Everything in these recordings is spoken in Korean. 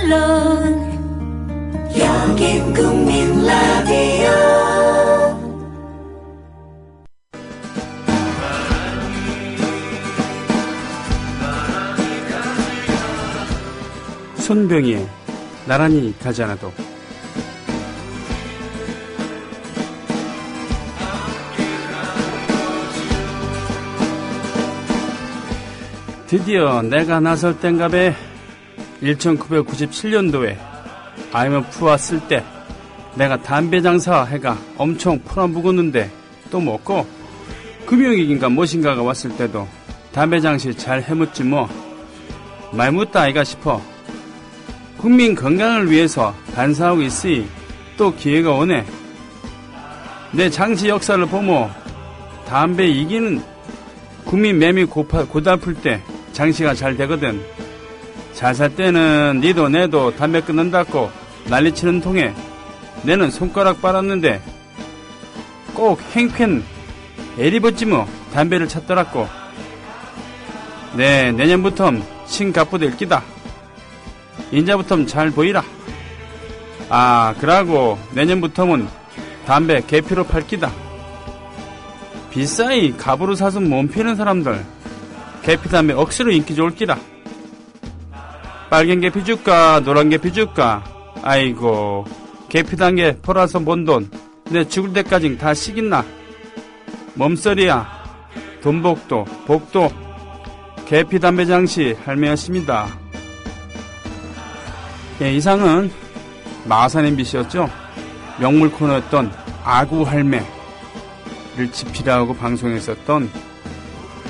물론 여긴 국민 라디오. 손병희의 나란히 가지 않아도. 드디어 내가 나설 땐갑에 1997년도에 IMF 왔을 때 내가 담배 장사 해가 엄청 풀어묵었는데 또 먹고 금융위기인가 무엇인가가 왔을 때도 담배 장시 잘 해묻지 뭐 많이 묻다 아이가 싶어. 국민 건강을 위해서 반사하고 있으니 또 기회가 오네. 내 장시 역사를 보면 담배 이기는 국민 매미 고달플 때 장시가 잘 되거든. 잘 살 때는 니도 내도 담배 끊는다고 난리치는 통에 내는 손가락 빨았는데 꼭 행편 애리벗지 뭐 담배를 찾더라고. 네, 내년부턴 신갑부도 읽기다. 인자부터 잘 보이라. 아, 그러고 내년부터는 담배 계피로 팔기다. 비싸이 갑으로 사서 몸 피는 사람들 계피 담배 억수로 인기 좋을 기다. 빨간 계피 줄까 노란 계피 줄까. 아이고 계피 단계 벌어서 본 돈 내 죽을 때까진 다 시긴나. 몸서리야 돈복도 복도 계피 담배 장시 할매였습니다. 예, 이상은 마산 MBC였죠. 명물 코너였던 아구 할매를 집필하고 방송했었던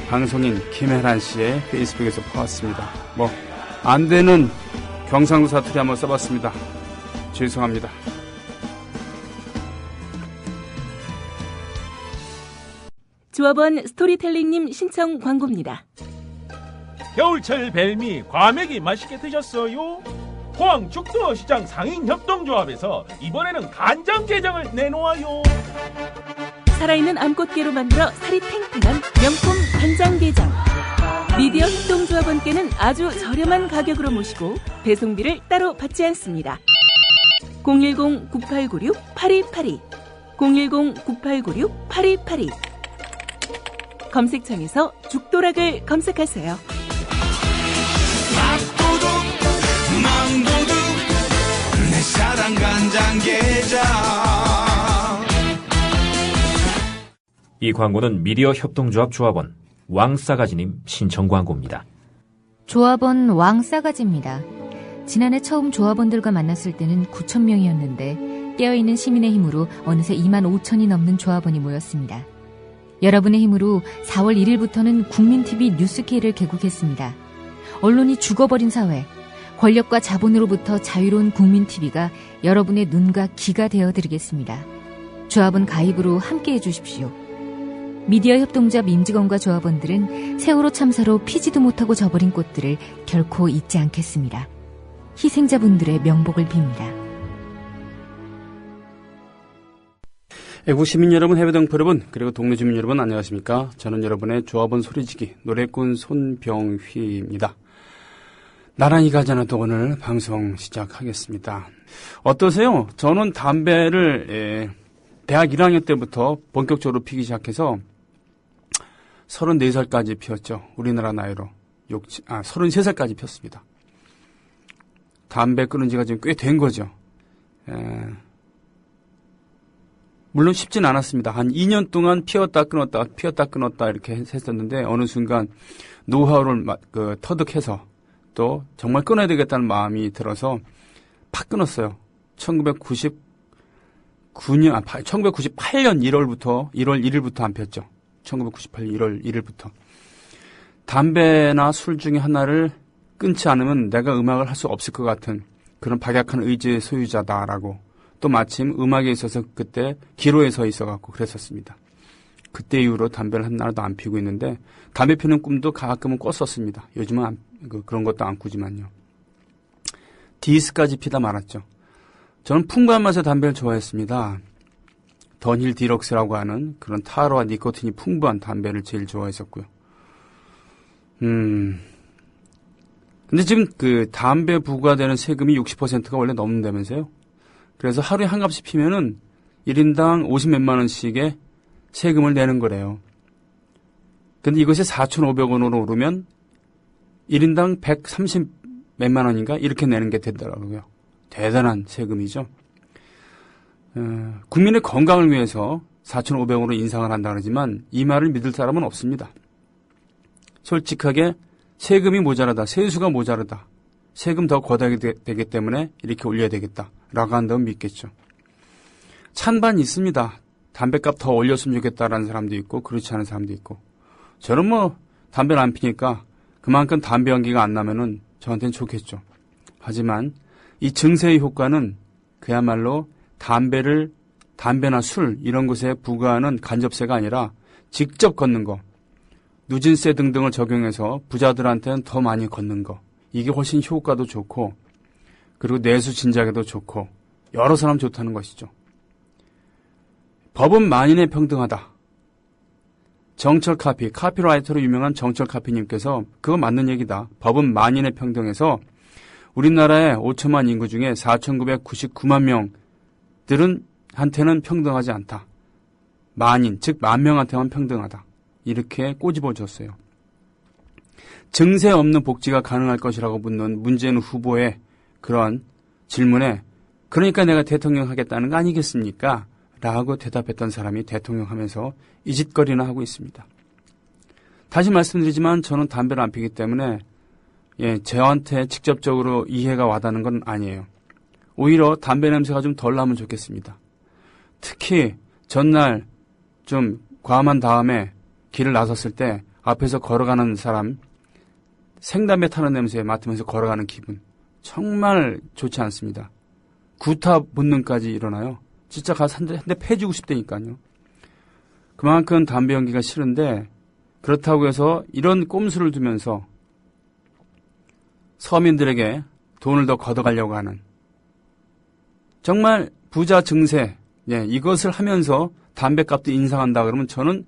방송인 김혜란 씨의 페이스북에서 퍼왔습니다. 뭐 안되는 경상도 사투리 한번 써봤습니다. 죄송합니다. 조합원 스토리텔링님 신청 광고입니다. 겨울철 벨미 과메기 맛있게 드셨어요? 포항 죽도시장 상인협동조합에서 이번에는 간장게장을 내놓아요. 살아있는 암꽃게로 만들어 살이 탱탱한 명품 간장게장. 미디어 협동조합원께는 아주 저렴한 가격으로 모시고 배송비를 따로 받지 않습니다. 010-9896-8282 010-9896-8282 검색창에서 죽도락을 검색하세요. 밥도둑 망도둑 내 사랑 간장게장. 이 광고는 미디어 협동조합 조합원 왕싸가지님 신청 광고입니다. 조합원 왕싸가지입니다. 지난해 처음 조합원들과 만났을 때는 9,000명이었는데 깨어있는 시민의 힘으로 어느새 25,000이 넘는 조합원이 모였습니다. 여러분의 힘으로 4월 1일부터는 국민TV 뉴스K를 개국했습니다. 언론이 죽어버린 사회, 권력과 자본으로부터 자유로운 국민TV가 여러분의 눈과 귀가 되어드리겠습니다. 조합원 가입으로 함께해 주십시오. 미디어 협동조합 임직원과 조합원들은 세월호 참사로 피지도 못하고 져버린 꽃들을 결코 잊지 않겠습니다. 희생자분들의 명복을 빕니다. 애국 시민 여러분, 해외 동포 여러분, 그리고 동네 주민 여러분 안녕하십니까? 저는 여러분의 조합원 소리지기 노래꾼 손병휘입니다. 나란히 가지 않아도 오늘 방송 시작하겠습니다. 어떠세요? 저는 담배를 대학 1학년 때부터 본격적으로 피기 시작해서 34살까지 피웠죠. 우리나라 나이로 33살까지 피웠습니다. 담배 끊은 지가 지금 꽤 된 거죠. 물론 쉽진 않았습니다. 한 2년 동안 피웠다 끊었다 이렇게 했었는데 어느 순간 노하우를 터득해서 또 정말 끊어야 되겠다는 마음이 들어서 팍 끊었어요. 1998년 1월 1일부터 안 폈죠. 1998년 1월 1일부터. 담배나 술 중에 하나를 끊지 않으면 내가 음악을 할 수 없을 것 같은 그런 박약한 의지의 소유자다라고, 또 마침 음악에 있어서 그때 기로에 서 있어갖고 그랬었습니다. 그때 이후로 담배를 하나도 안 피우고 있는데, 담배 피우는 꿈도 가끔은 꿨었습니다. 요즘은 그런 것도 안 꾸지만요. 디스까지 피다 말았죠. 저는 풍부한 맛의 담배를 좋아했습니다. 던힐 디럭스라고 하는 그런 타로와 니코틴이 풍부한 담배를 제일 좋아했었고요. 근데 지금 그 담배 부과되는 세금이 60%가 원래 넘는다면서요. 그래서 하루에 한 값씩 피면은 1인당 50 몇만 원씩의 세금을 내는 거래요. 근데 이것이 4,500원으로 오르면 1인당 130 몇만 원인가 이렇게 내는 게 되더라고요. 대단한 세금이죠. 국민의 건강을 위해서 4,500원으로 인상을 한다 그러지만 이 말을 믿을 사람은 없습니다. 솔직하게 세금이 모자라다, 세수가 모자라다, 세금 더 걷어야 되기 때문에 이렇게 올려야 되겠다라고 한다면 믿겠죠. 찬반 있습니다. 담배값 더 올렸으면 좋겠다라는 사람도 있고 그렇지 않은 사람도 있고. 저는 뭐 담배를 안 피니까 그만큼 담배 연기가 안 나면은 저한테는 좋겠죠. 하지만 이 증세의 효과는 그야말로 담배나 술 이런 것에 부과하는 간접세가 아니라 직접 걷는 거, 누진세 등등을 적용해서 부자들한테는 더 많이 걷는 거, 이게 훨씬 효과도 좋고 그리고 내수 진작에도 좋고 여러 사람 좋다는 것이죠. 법은 만인에 평등하다. 정철 카피라이터로 유명한 정철 카피님께서 그거 맞는 얘기다. 법은 만인에 평등해서 우리나라의 5천만 인구 중에 4,999만 명들은 한테는 평등하지 않다. 만인, 즉 만 명한테만 평등하다. 이렇게 꼬집어줬어요. 증세 없는 복지가 가능할 것이라고 묻는 문재인 후보의 그런 질문에 그러니까 내가 대통령 하겠다는 거 아니겠습니까? 라고 대답했던 사람이 대통령 하면서 이 짓거리나 하고 있습니다. 다시 말씀드리지만 저는 담배를 안 피기 때문에 저한테 직접적으로 이해가 와닿는 건 아니에요. 오히려 담배 냄새가 좀 덜 나면 좋겠습니다. 특히 전날 좀 과음한 다음에 길을 나섰을 때 앞에서 걸어가는 사람 생담배 타는 냄새 맡으면서 걸어가는 기분 정말 좋지 않습니다. 구타 본능까지 일어나요. 진짜 가서 한 대 패주고 싶다니까요. 그만큼 담배 연기가 싫은데 그렇다고 해서 이런 꼼수를 두면서 서민들에게 돈을 더 걷어가려고 하는 정말 부자 증세 이것을 하면서 담배값도 인상한다 그러면 저는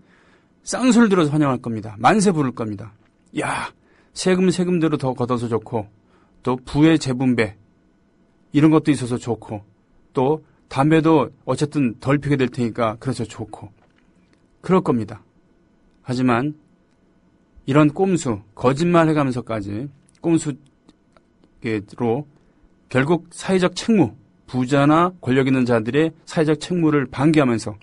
쌍수를 들어서 환영할 겁니다. 만세 부를 겁니다. 야, 세금대로 더 걷어서 좋고 또 부의 재분배 이런 것도 있어서 좋고 또 담배도 어쨌든 덜 피게 될 테니까 그래서 좋고 그럴 겁니다. 하지만 이런 꼼수, 거짓말 해가면서까지 꼼수로 결국 사회적 책무, 부자나 권력 있는 자들의 사회적 책무를 방기하면서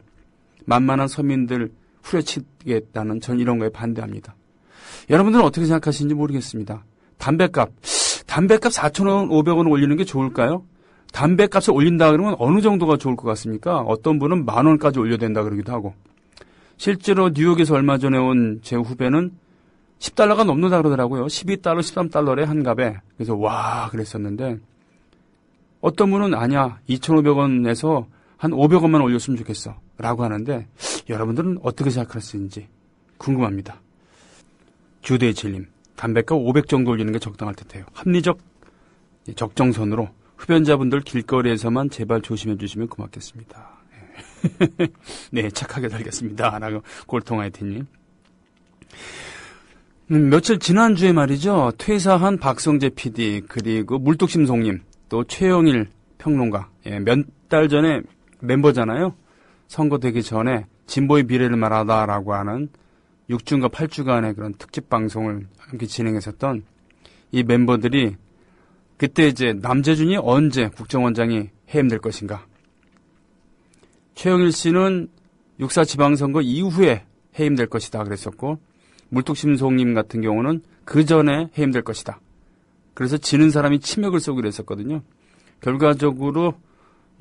만만한 서민들 후려치겠다는 전 이런 거에 반대합니다. 여러분들은 어떻게 생각하시는지 모르겠습니다. 담배값 4,500원 올리는 게 좋을까요? 담배값을 올린다 그러면 어느 정도가 좋을 것 같습니까? 어떤 분은 10,000원까지 올려야 된다 그러기도 하고 실제로 뉴욕에서 얼마 전에 온 제 후배는 $10가 넘는다 그러더라고요. $12, $13에 한 갑에. 그래서 와 그랬었는데 어떤 분은 아니야 2,500원에서 한 500원만 올렸으면 좋겠어 라고 하는데 여러분들은 어떻게 생각하시는지 궁금합니다. 주대의 진림 담배값 500 정도 올리는 게 적당할 듯해요. 합리적 적정선으로 흡연자분들 길거리에서만 제발 조심해 주시면 고맙겠습니다. 네, 착하게 살겠습니다. 라고 골통하이티님. 며칠 지난주에 말이죠. 퇴사한 박성재 PD 그리고 물뚝심송님 또 최영일 평론가 몇 달 전에 멤버잖아요. 선거 되기 전에 진보의 미래를 말하다라고 하는 6주인가 8주간의 그런 특집 방송을 함께 진행했었던 이 멤버들이 그때 이제 남재준이 언제 국정원장이 해임될 것인가. 최영일 씨는 6.4 지방선거 이후에 해임될 것이다 그랬었고 물뚝심송님 같은 경우는 그 전에 해임될 것이다. 그래서 지는 사람이 치맥을 쏘기로 했었거든요. 결과적으로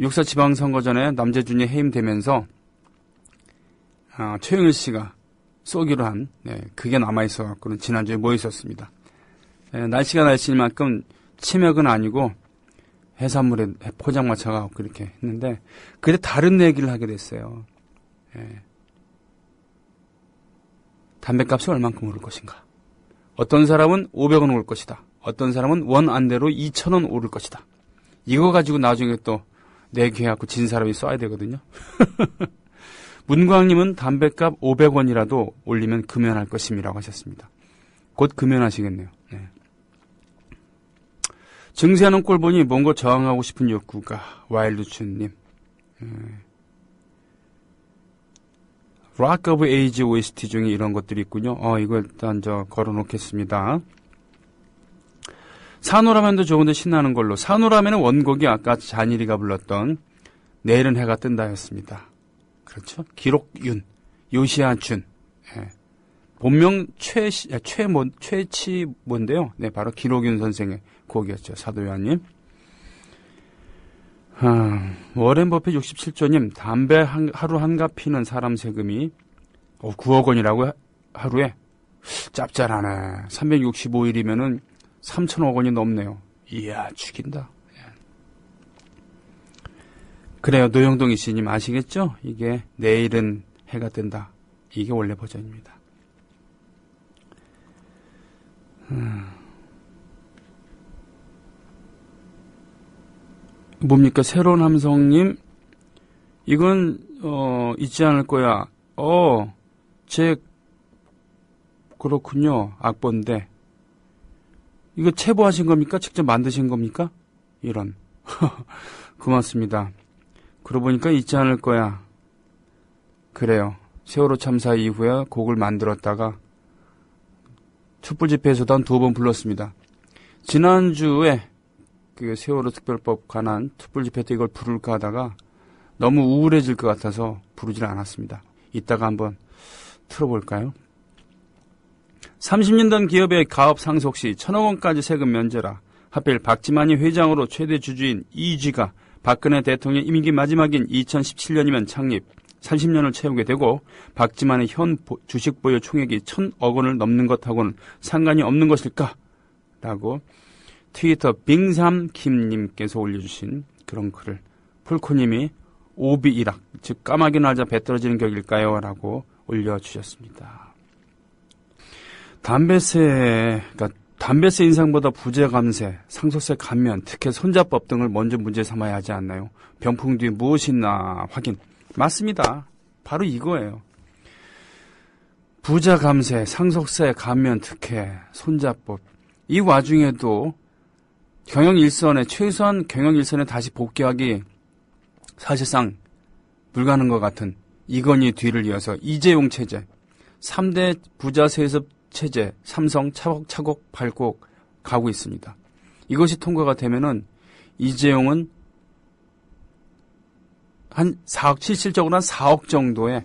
6.4 지방선거 전에 남재준이 해임되면서 최영일 씨가 쏘기로 한 그게 남아있어갖고는 지난주에 모였었습니다. 날씨가 날씨인 만큼 치맥은 아니고 해산물에 포장마차가 그렇게 했는데 그때 다른 얘기를 하게 됐어요. 담배값이 얼만큼 오를 것인가. 어떤 사람은 500원 오를 것이다. 어떤 사람은 원 안대로 2,000원 오를 것이다. 이거 가지고 나중에 또 내기해갖고 진 사람이 쏴야 되거든요. 문광님은 담배값 500원이라도 올리면 금연할 것임이라고 하셨습니다. 곧 금연하시겠네요. 네. 증세하는 꼴 보니 뭔가 저항하고 싶은 욕구가. 와일드춘님. 락 오브 에이지 OST 중에 이런 것들이 있군요. 이거 일단 걸어놓겠습니다. 산호라면도 좋은데 신나는 걸로. 산호라면은 원곡이 아까 잔일이가 불렀던 내일은 해가 뜬다였습니다. 그렇죠? 기록윤, 요시아춘. 예. 본명 최치뭔데요? 네, 바로 기록윤 선생의 곡이었죠. 사도요한님. 워렌 버핏 67조님, 담배 하루 한갑 피는 사람 세금이 9억 원이라고 하루에? 짭짤하네. 365일이면은 3천억 원이 넘네요. 이야, 죽인다. 그래요. 노영동 이씨님 아시겠죠? 이게 내일은 해가 뜬다. 이게 원래 버전입니다. 뭡니까? 새로운 함성님, 이건 잊지 않을 거야. 그렇군요. 악보인데 이거 체보하신 겁니까? 직접 만드신 겁니까? 이런. 고맙습니다. 그러고 보니까 잊지 않을 거야. 그래요. 세월호 참사 이후에 곡을 만들었다가 촛불 집회에서도 한 2번 불렀습니다. 지난주에 그 세월호 특별법 관한 촛불 집회 때 이걸 부를까 하다가 너무 우울해질 것 같아서 부르질 않았습니다. 이따가 한번 틀어볼까요? 30년 된 기업의 가업 상속 시 1,000억 원까지 세금 면제라. 하필 박지만이 회장으로 최대 주주인 이쥐가 박근혜 대통령 임기 마지막인 2017년이면 창립 30년을 채우게 되고 박지만의 현 주식 보유 총액이 1,000억 원을 넘는 것하고는 상관이 없는 것일까? 라고 트위터 빙삼킴님께서 올려주신 그런 글을 폴코님이 오비이락, 즉 까마귀 날자 배 떨어지는 격일까요? 라고 올려주셨습니다. 담배세 인상보다 부재 감세, 상속세 감면, 특혜 손자법 등을 먼저 문제 삼아야 하지 않나요? 병풍 뒤에 무엇이 있나 확인. 맞습니다. 바로 이거예요. 부자 감세, 상속세 감면, 특혜, 손자법. 이 와중에도 최소한 경영 일선에 다시 복귀하기 사실상 불가능한 것 같은 이건희 뒤를 이어서 이재용 체제, 3대 부자 세습 체제, 삼성 차곡차곡 밟고 가고 있습니다. 이것이 통과가 되면은 이재용은 한 4억, 실질적으로 한 4억 정도의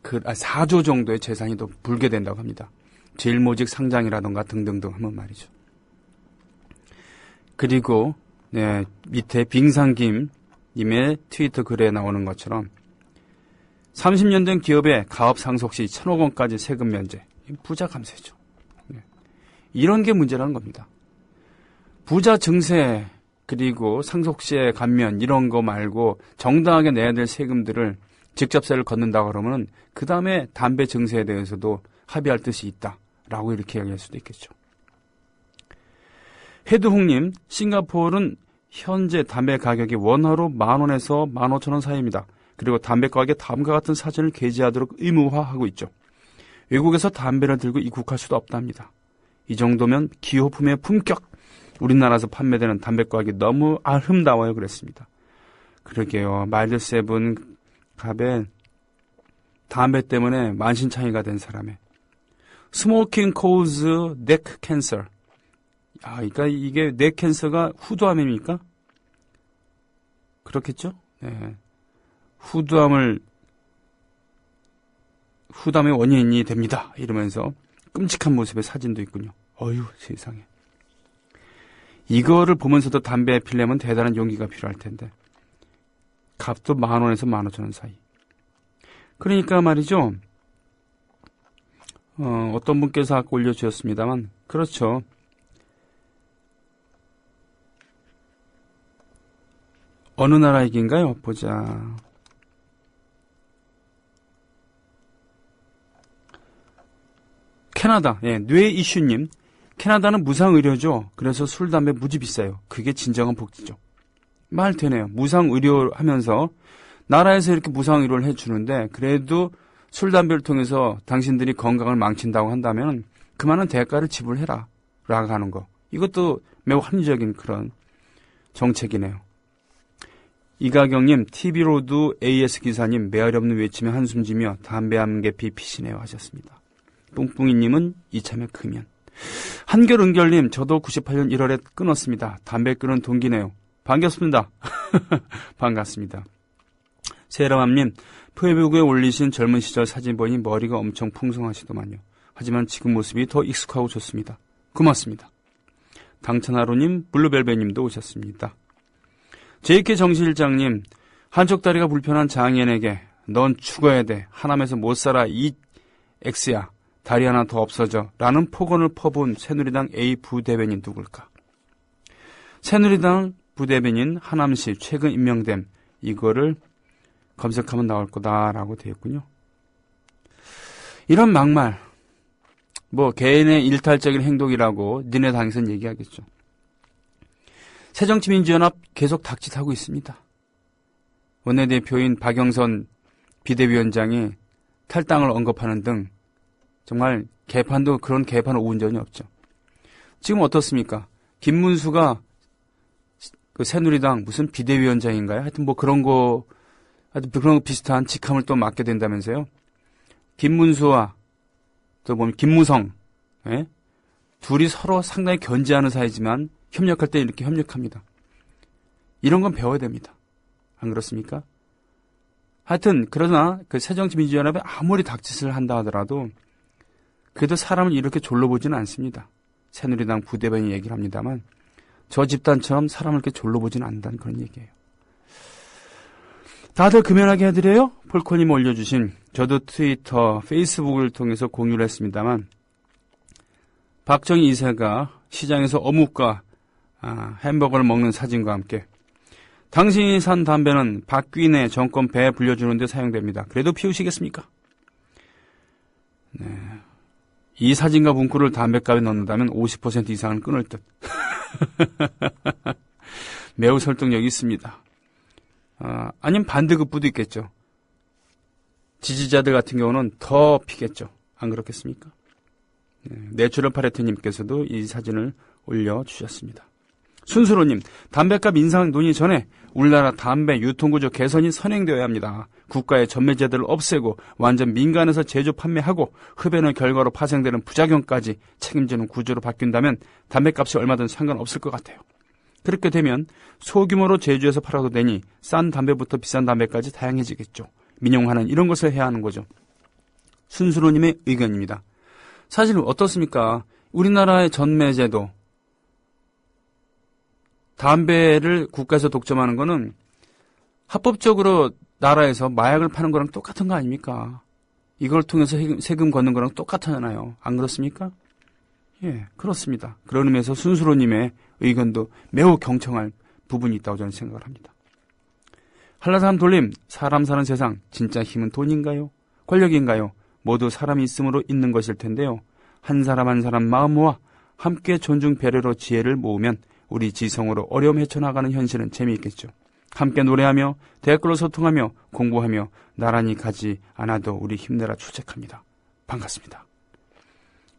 4조 정도의 재산이 더 불게 된다고 합니다. 제일모직 상장이라던가 등등등 하면 말이죠. 그리고 밑에 빙상김 님의 트위터 글에 나오는 것처럼 30년 된 기업의 가업 상속 시 1,000억 원까지 세금 면제. 부자 감세죠. 이런 게 문제라는 겁니다. 부자 증세 그리고 상속세 감면 이런 거 말고 정당하게 내야 될 세금들을 직접세를 걷는다 그러면 그 다음에 담배 증세에 대해서도 합의할 뜻이 있다라고 이렇게 이야기할 수도 있겠죠. 헤드홍님, 싱가포르는 현재 담배 가격이 원화로 10,000원에서 15,000원 사이입니다. 그리고 담배 가격에 다음과 같은 사진을 게재하도록 의무화하고 있죠. 외국에서 담배를 들고 입국할 수도 없답니다. 이 정도면 기호품의 품격. 우리나라에서 판매되는 담배 가격이 너무 아름다워요. 그랬습니다. 그러게요. 마일드 세븐 갑에 담배 때문에 만신창이가 된 사람의 스모킹 코즈 넥 캔서. 그러니까 이게 넥 캔서가 후두암입니까? 그렇겠죠? 네. 후담의 원인이 됩니다. 이러면서 끔찍한 모습의 사진도 있군요. 어휴, 세상에. 이거를 보면서도 담배 피려면 대단한 용기가 필요할 텐데. 값도 10,000원에서 15,000원 사이. 그러니까 말이죠. 어떤 분께서 아까 올려주셨습니다만, 그렇죠. 어느 나라 얘기인가요? 보자. 캐나다, 뇌 이슈님. 캐나다는 무상의료죠. 그래서 술, 담배 무지 비싸요. 그게 진정한 복지죠. 말 되네요. 무상의료 하면서 나라에서 이렇게 무상의료를 해주는데 그래도 술, 담배를 통해서 당신들이 건강을 망친다고 한다면 그만한 대가를 지불해라 라고 하는 거. 이것도 매우 합리적인 그런 정책이네요. 이가경님, TV로드 AS 기사님, 메아리 없는 외침에 한숨 지며 담배 한 개 비피시네요 하셨습니다. 뿡뿡이님은 이참에 크면. 한결은결님, 저도 98년 1월에 끊었습니다. 담배 끊은 동기네요. 반갑습니다. 반갑습니다. 세라맘님, 페이북에 올리신 젊은 시절 사진 보니 머리가 엄청 풍성하시더만요. 하지만 지금 모습이 더 익숙하고 좋습니다. 고맙습니다. 당찬하루님, 블루벨벳님도 오셨습니다. JK 정실장님, 한쪽 다리가 불편한 장애인에게 넌 죽어야 돼. 하남에서 못 살아. 이 X야. 다리 하나 더 없어져. 라는 폭언을 퍼부은 새누리당 A 부대변인 누굴까? 새누리당 부대변인 하남시 최근 임명됨. 이거를 검색하면 나올 거다라고 되어 있군요. 이런 막말, 뭐 개인의 일탈적인 행동이라고 니네 당에서는 얘기하겠죠. 새정치민주연합 계속 닥짓하고 있습니다. 원내대표인 박영선 비대위원장이 탈당을 언급하는 등 정말 개판도 그런 개판을 온 적이 없죠. 지금 어떻습니까? 김문수가 그 새누리당 무슨 비대위원장인가요? 하여튼 뭐 그런 거, 하여튼 그런 비슷한 직함을 또 맡게 된다면서요. 김문수와 또 보면 김무성, 예? 둘이 서로 상당히 견제하는 사이지만 협력할 때 이렇게 협력합니다. 이런 건 배워야 됩니다. 안 그렇습니까? 하여튼 그러나 그 새정치민주연합이 아무리 닥짓을 한다 하더라도 그래도 사람을 이렇게 졸로 보지는 않습니다. 새누리당 부대변인이 얘기를 합니다만 저 집단처럼 사람을 이렇게 졸로 보지는 않는다는 그런 얘기예요. 다들 금연하게 해드려요? 폴코님 올려주신, 저도 트위터, 페이스북을 통해서 공유를 했습니다만 박정희 2세가 시장에서 어묵과 햄버거를 먹는 사진과 함께 당신이 산 담배는 박귀인의 정권 배에 불려주는 데 사용됩니다. 그래도 피우시겠습니까? 네. 이 사진과 문구를 담배값에 넣는다면 50% 이상은 끊을 듯. 매우 설득력이 있습니다. 아니면 반대급부도 있겠죠. 지지자들 같은 경우는 더 피겠죠. 안 그렇겠습니까? 네. 내추럴 파레트님께서도 이 사진을 올려주셨습니다. 순수로님, 담배값 인상 논의 전에 우리나라 담배 유통구조 개선이 선행되어야 합니다. 국가의 전매제도를 없애고 완전 민간에서 제조 판매하고 흡연의 결과로 파생되는 부작용까지 책임지는 구조로 바뀐다면 담배값이 얼마든 상관없을 것 같아요. 그렇게 되면 소규모로 제조해서 팔아도 되니 싼 담배부터 비싼 담배까지 다양해지겠죠. 민영화는 이런 것을 해야 하는 거죠. 순수로님의 의견입니다. 사실 어떻습니까? 우리나라의 전매제도, 담배를 국가에서 독점하는 거는 합법적으로 나라에서 마약을 파는 거랑 똑같은 거 아닙니까? 이걸 통해서 세금 걷는 거랑 똑같잖아요. 안 그렇습니까? 예, 그렇습니다. 그런 의미에서 순수로님의 의견도 매우 경청할 부분이 있다고 저는 생각을 합니다. 한라산 돌림, 사람 사는 세상, 진짜 힘은 돈인가요? 권력인가요? 모두 사람이 있음으로 있는 것일 텐데요. 한 사람 한 사람 마음 모아 함께 존중 배려로 지혜를 모으면 우리 지성으로 어려움 헤쳐나가는 현실은 재미있겠죠. 함께 노래하며 댓글로 소통하며 공부하며 나란히 가지 않아도 우리 힘내라 출첵합니다. 반갑습니다.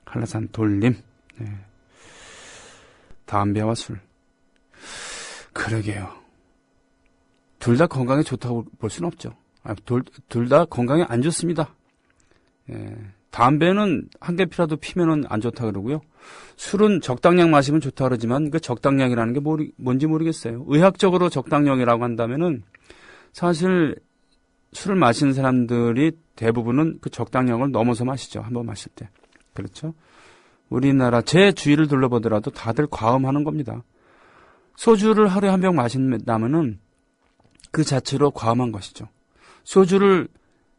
한라산 돌림. 네. 담배와 술. 그러게요. 둘 다 건강에 좋다고 볼 수는 없죠. 둘 다 건강에 안 좋습니다. 예. 담배는 한 개 피라도 피면은 안 좋다 그러고요. 술은 적당량 마시면 좋다 그러지만 그 적당량이라는 게 뭔지 모르겠어요. 의학적으로 적당량이라고 한다면은 사실 술을 마시는 사람들이 대부분은 그 적당량을 넘어서 마시죠. 한번 마실 때. 그렇죠? 우리나라 제 주위를 둘러보더라도 다들 과음하는 겁니다. 소주를 하루에 한 병 마신다면은 그 자체로 과음한 것이죠. 소주를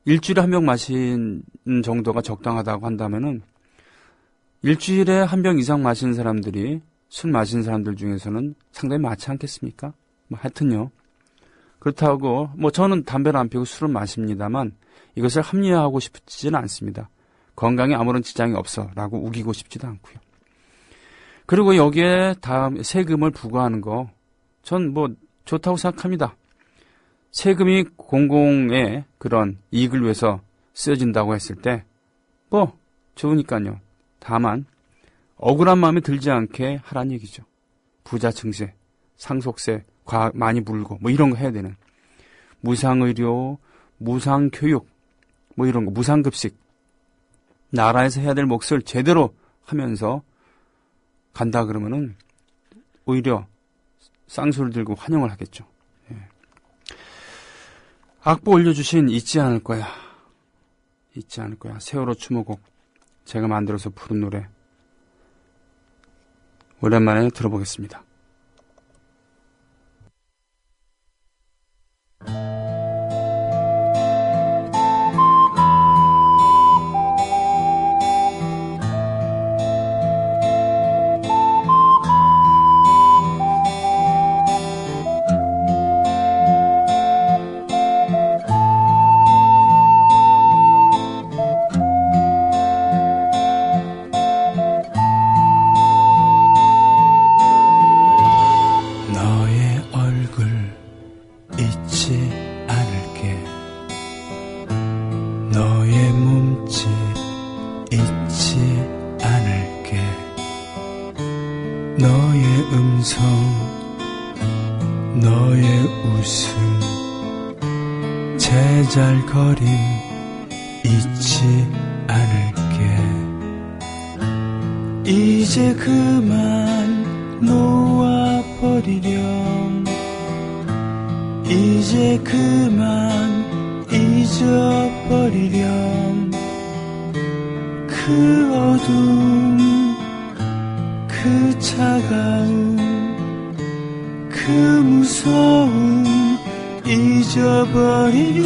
일주일에 한 병 마시는 정도가 적당하다고 한다면은 일주일에 한 병 이상 마시는 사람들이 술 마시는 사람들 중에서는 상당히 많지 않겠습니까? 뭐 하여튼요. 그렇다고 뭐 저는 담배를 안 피우고 술을 마십니다만 이것을 합리화하고 싶지는 않습니다. 건강에 아무런 지장이 없어라고 우기고 싶지도 않고요. 그리고 여기에 다음 세금을 부과하는 거 전 뭐 좋다고 생각합니다. 세금이 공공의 그런 이익을 위해서 쓰여진다고 했을 때 뭐 좋으니까요. 다만 억울한 마음이 들지 않게 하란 얘기죠. 부자 증세, 상속세 많이 물고 뭐 이런 거 해야 되는, 무상의료, 무상교육 뭐 이런 거, 무상급식, 나라에서 해야 될 몫을 제대로 하면서 간다 그러면은 오히려 쌍수를 들고 환영을 하겠죠. 예. 악보 올려주신 잊지 않을 거야. 잊지 않을 거야. 세월호 추모곡 제가 만들어서 부른 노래 오랜만에 들어보겠습니다. 제잘거림 잊지 않을게. 이제 그만 놓아버리렴. 이제 그만 잊어버리렴. 그 어둠, 그 차가움, 그 무서움 잊어버리렴.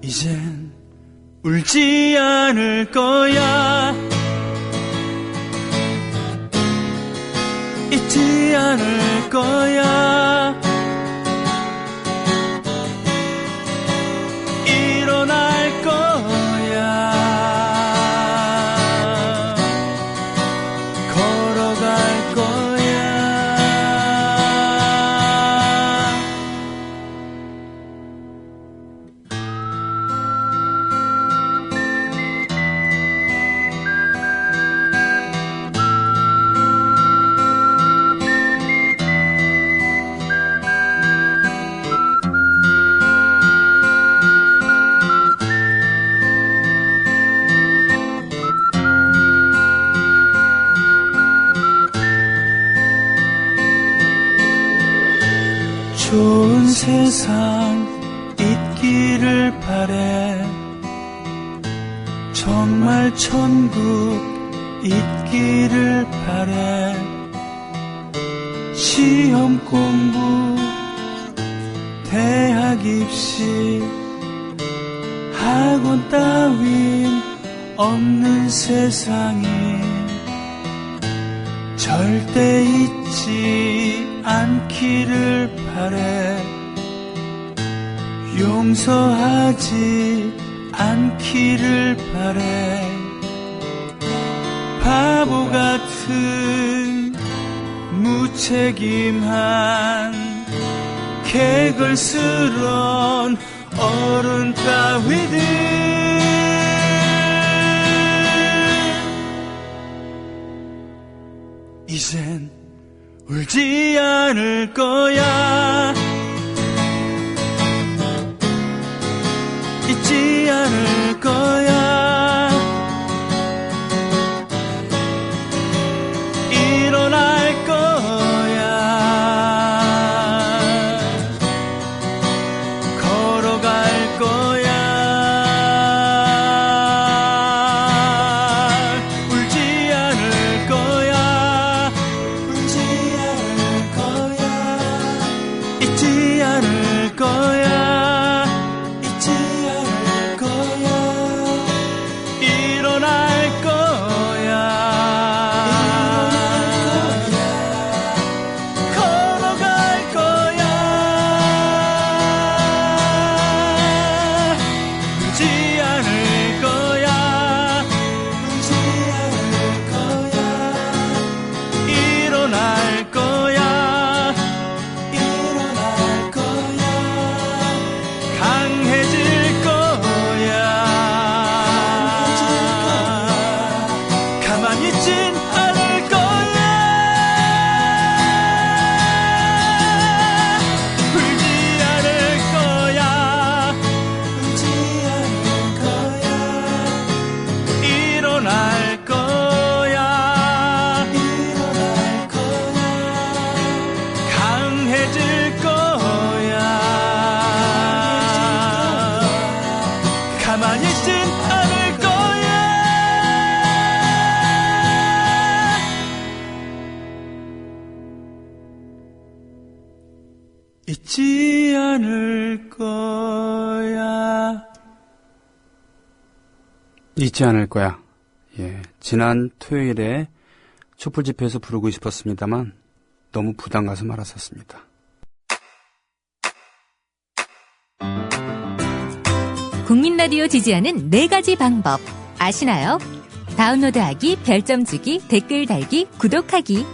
이젠 울지 않을 거야. 잊지 않을 거야. 일어날 거야. 걸어갈 거야. 좋은 세상 있기를 바래. 정말 천국 있기를 바래. 시험 공부, 대학 입시, 학원 따윈 없는 세상이 절대 잊지 않기를 바래. 용서하지 않기를 바래. 바보 같은 무책임한 개걸스런 어른 따위들 이젠 울지 않을 거야. 잊지 않을 거야. 일어날 거야. 걸어갈 거야. 울지 않을 거야. 울지 않을 거야. 잊지 않을 거야. 잊지 않을 거야. 잊지 않을 거야. 잊지 않을 거야. 예, 지난 토요일에 촛불 집회에서 부르고 싶었습니다만 너무 부담 가서 말았었습니다. 국민 라디오 지지하는 4가지 방법 아시나요? 다운로드하기, 별점 주기, 댓글 달기, 구독하기.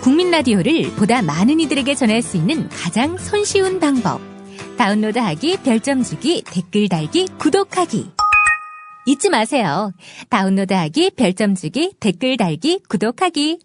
국민 라디오를 보다 많은 이들에게 전할 수 있는 가장 손쉬운 방법. 다운로드하기, 별점 주기, 댓글 달기, 구독하기. 잊지 마세요. 다운로드하기, 별점 주기, 댓글 달기, 구독하기.